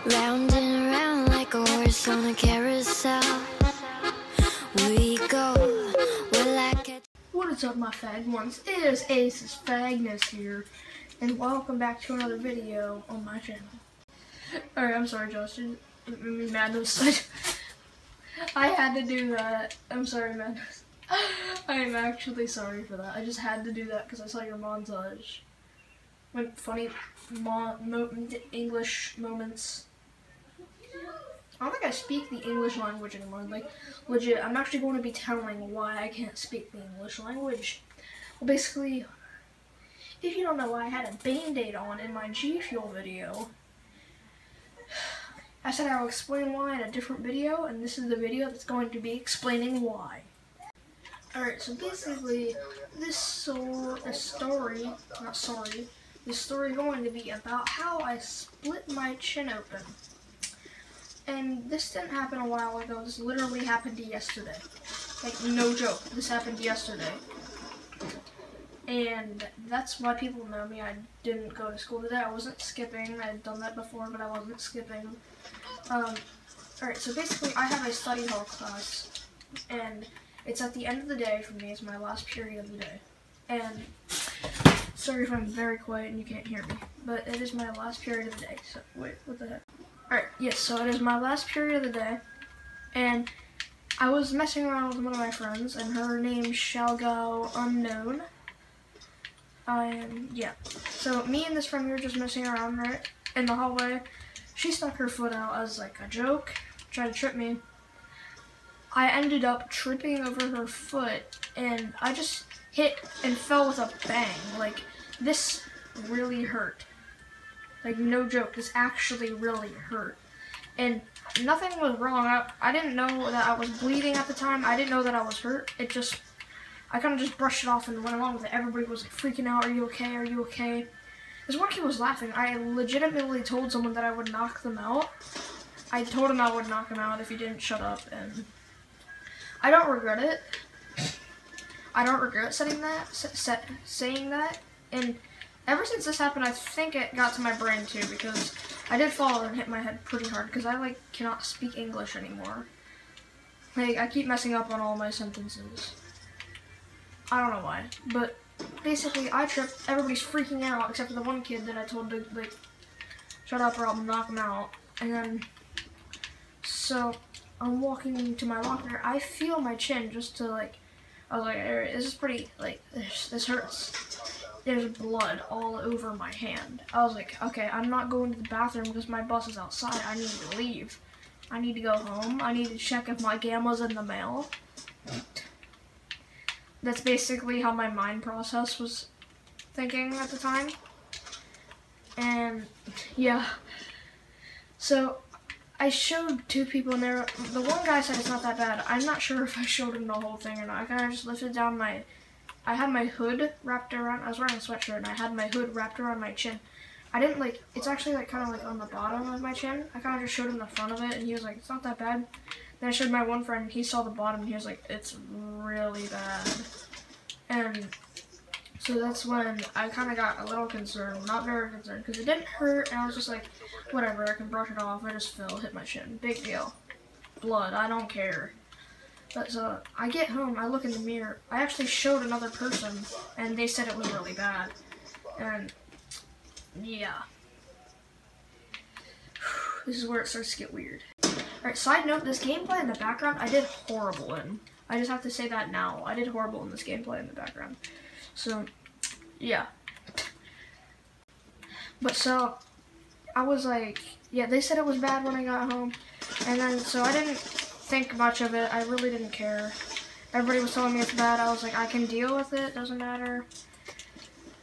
Round and round like a horse on a carousel. We go, will I catch? What is up, my fag ones? It is Ace's Fagness here, and welcome back to another video on my channel. Alright, I'm sorry, Josh. Madness. I had to do that. I'm sorry, Madness. I am actually sorry for that. I just had to do that because I saw your montage. Like, funny English moments. I don't think I speak the English language anymore. Like, legit, I'm actually going to be telling why I can't speak the English language. Well, basically, if you don't know why I had a Band-Aid on in my G Fuel video, I said I will explain why in a different video, and this is the video that's going to be explaining why. Alright, so basically, this story is going to be about how I split my chin open. And this didn't happen a while ago. This literally happened yesterday. Like, no joke. This happened yesterday. And that's why people know me. I didn't go to school today. I wasn't skipping. I had done that before, but I wasn't skipping. Alright, so basically I have a study hall class. And it's at the end of the day for me. It's my last period of the day. And sorry if I'm very quiet and you can't hear me. But it is my last period of the day. So, wait, what the heck? Alright, yes, so it is my last period of the day, and I was messing around with one of my friends, and her name shall go unknown. Yeah. So me and this friend, we were just messing around, right, in the hallway. She stuck her foot out as, like, a joke, tried to trip me. I ended up tripping over her foot, and I just hit and fell with a bang. Like, this really hurt. Like, no joke, this actually really hurt. And nothing was wrong. I didn't know that I was bleeding at the time. I didn't know that I was hurt. I kind of just brushed it off and went along with it. Everybody was like freaking out, "Are you okay? Are you okay?" This one kid was laughing. I legitimately told someone that I would knock them out. I told him I would knock him out if he didn't shut up, and I don't regret it. I don't regret saying that, and ever since this happened, I think it got to my brain too, because I did fall and hit my head pretty hard, because I, like, cannot speak English anymore. Like, I keep messing up on all my sentences. I don't know why, but basically, I tripped, everybody's freaking out, except for the one kid that I told to, like, shut up or I'll knock him out, and then, so, I'm walking to my locker, I feel my chin just to, like, I was like, this is pretty, like, this hurts. There's blood all over my hand. I was like, okay, I'm not going to the bathroom because my bus is outside. I need to leave. I need to go home. I need to check if my gamma's in the mail. That's basically how my mind process was thinking at the time. And, yeah. So, I showed two people and the one guy said it's not that bad. I'm not sure if I showed him the whole thing or not. I kind of just lifted down I had my hood wrapped around, I was wearing a sweatshirt, and I had my hood wrapped around my chin. I didn't, like, it's actually, like, kind of, like, on the bottom of my chin. I kind of just showed him the front of it, and he was like, it's not that bad. Then I showed my one friend, he saw the bottom, and he was like, it's really bad. And so that's when I kind of got a little concerned, not very concerned, because it didn't hurt, and I was just like, whatever, I can brush it off. I just fell, hit my chin. Big deal. Blood, I don't care. But so, I get home, I look in the mirror, I actually showed another person, and they said it was really bad. And, yeah. This is where it starts to get weird. Alright, side note, this gameplay in the background, I did horrible in. I just have to say that now. I did horrible in this gameplay in the background. So, yeah. But so, I was like, yeah, they said it was bad when I got home, and then, so I didn't think much of it. I really didn't care. Everybody was telling me it's bad. I was like, I can deal with it, doesn't matter.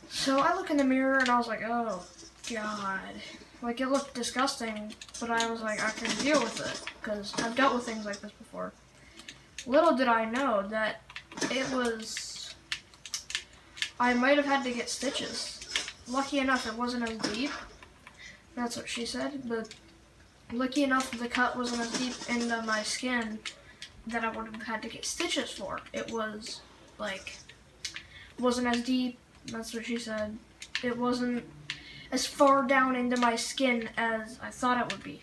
So I look in the mirror and I was like, oh god, like, it looked disgusting, but I was like, I can deal with it because I've dealt with things like this before. Little did I know that I might have had to get stitches. Lucky enough it wasn't as deep. That's what she said, but lucky enough, the cut wasn't as deep into my skin that I would have had to get stitches for. It was, like, wasn't as deep. That's what she said. It wasn't as far down into my skin as I thought it would be.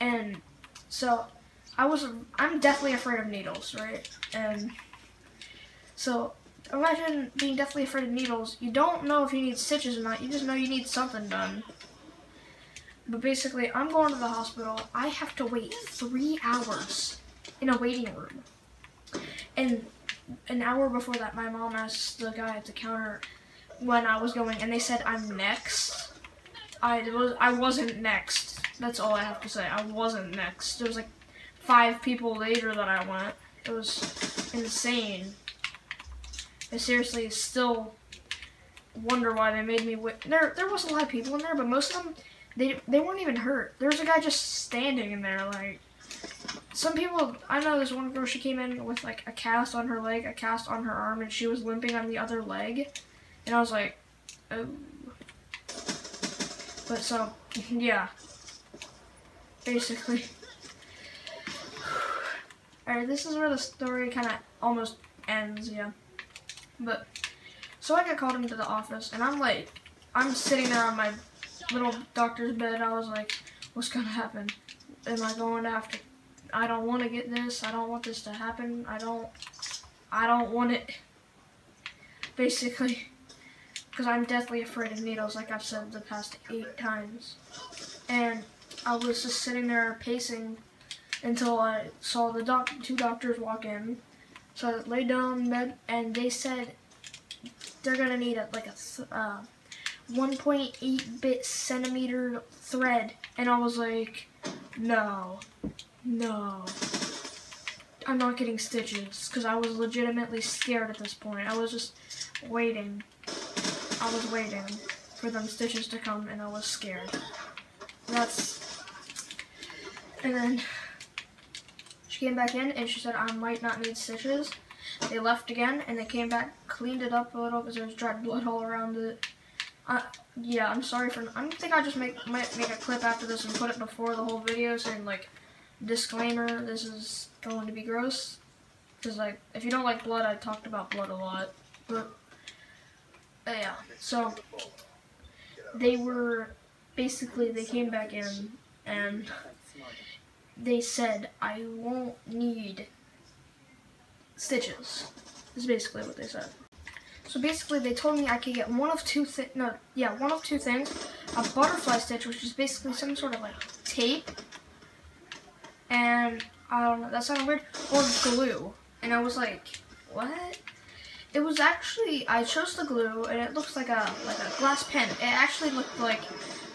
And so I'm deathly afraid of needles, right? And so imagine being deathly afraid of needles. You don't know if you need stitches or not. You just know you need something done. But basically, I'm going to the hospital. I have to wait 3 hours in a waiting room. And an hour before that, my mom asked the guy at the counter when I was going, and they said I'm next. I wasn't next. That's all I have to say. I wasn't next. It was like 5 people later that I went. It was insane. I seriously still wonder why they made me wait. There was a lot of people in there, but most of them, they weren't even hurt. There was a guy just standing in there, like. Some people, I know this one girl, she came in with like a cast on her leg, a cast on her arm, and she was limping on the other leg. And I was like, oh. But so, yeah. Basically. Alright, this is where the story kind of almost ends, yeah. But, so I got called into the office, and I'm sitting there on my little doctor's bed. I was like, what's gonna happen? Am I going to have to, I don't want to get this. I don't want this to happen. I don't want it. Basically, because I'm deathly afraid of needles, like I've said the past 8 times. And I was just sitting there pacing until I saw the 2 doctors walk in. So I laid down in bed, and they said they're gonna need a 1.8 centimeter thread, and I was like, no, I'm not getting stitches, because I was legitimately scared at this point. I was just waiting. I was waiting for them stitches to come, and I was scared. And then she came back in, and she said I might not need stitches. They left again, and they came back, cleaned it up a little, because there was dried blood all around it. Yeah, I'm sorry for. I think I just might make a clip after this and put it before the whole video saying like, disclaimer, this is going to be gross. Because like, if you don't like blood, I talked about blood a lot. But yeah, so they came back in and they said I won't need stitches. Is basically what they said. So basically, they told me I could get one of two things. A butterfly stitch, which is basically some sort of like tape, and I don't know, that sounded weird, or glue. And I was like, what? It was actually, I chose the glue, and it looks like a glass pen. It actually looked like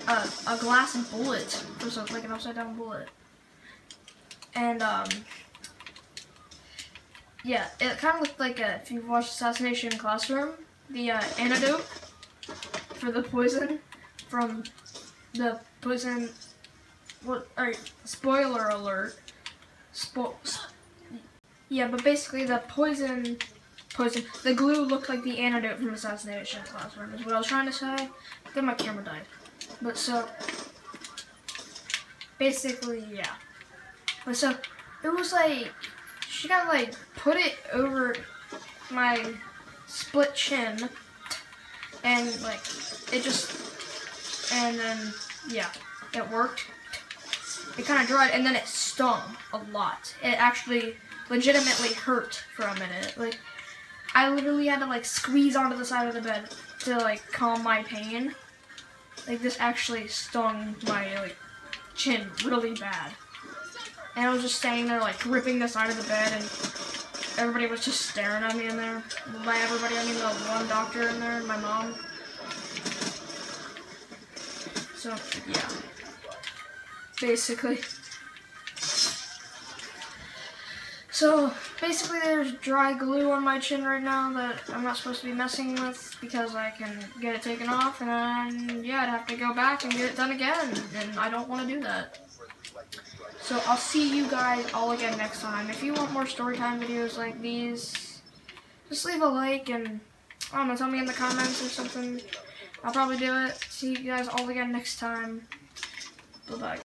a glass bullet, or something, like an upside down bullet. And yeah, it kind of looked like if you've watched Assassination Classroom, the antidote for the poison from the poison. Alright, spoiler alert. Yeah, but basically the the glue looked like the antidote from Assassination Classroom, is what I was trying to say. Then my camera died. But so, basically, yeah. But so, it was like, she got like, put it over my split chin, and like, and then, yeah, it worked. It kind of dried, and then it stung a lot. It actually legitimately hurt for a minute. Like, I literally had to like squeeze onto the side of the bed to like calm my pain. Like, this actually stung my like chin really bad. And I was just standing there like gripping the side of the bed, and everybody was just staring at me in there. By everybody, I mean the one doctor in there and my mom. So, yeah. Basically. So, basically there's dry glue on my chin right now that I'm not supposed to be messing with because I can get it taken off, and then, yeah, I'd have to go back and get it done again, and I don't want to do that. So, I'll see you guys all again next time. If you want more storytime videos like these, just leave a like and, I don't know, tell me in the comments or something. I'll probably do it. See you guys all again next time. Bye-bye.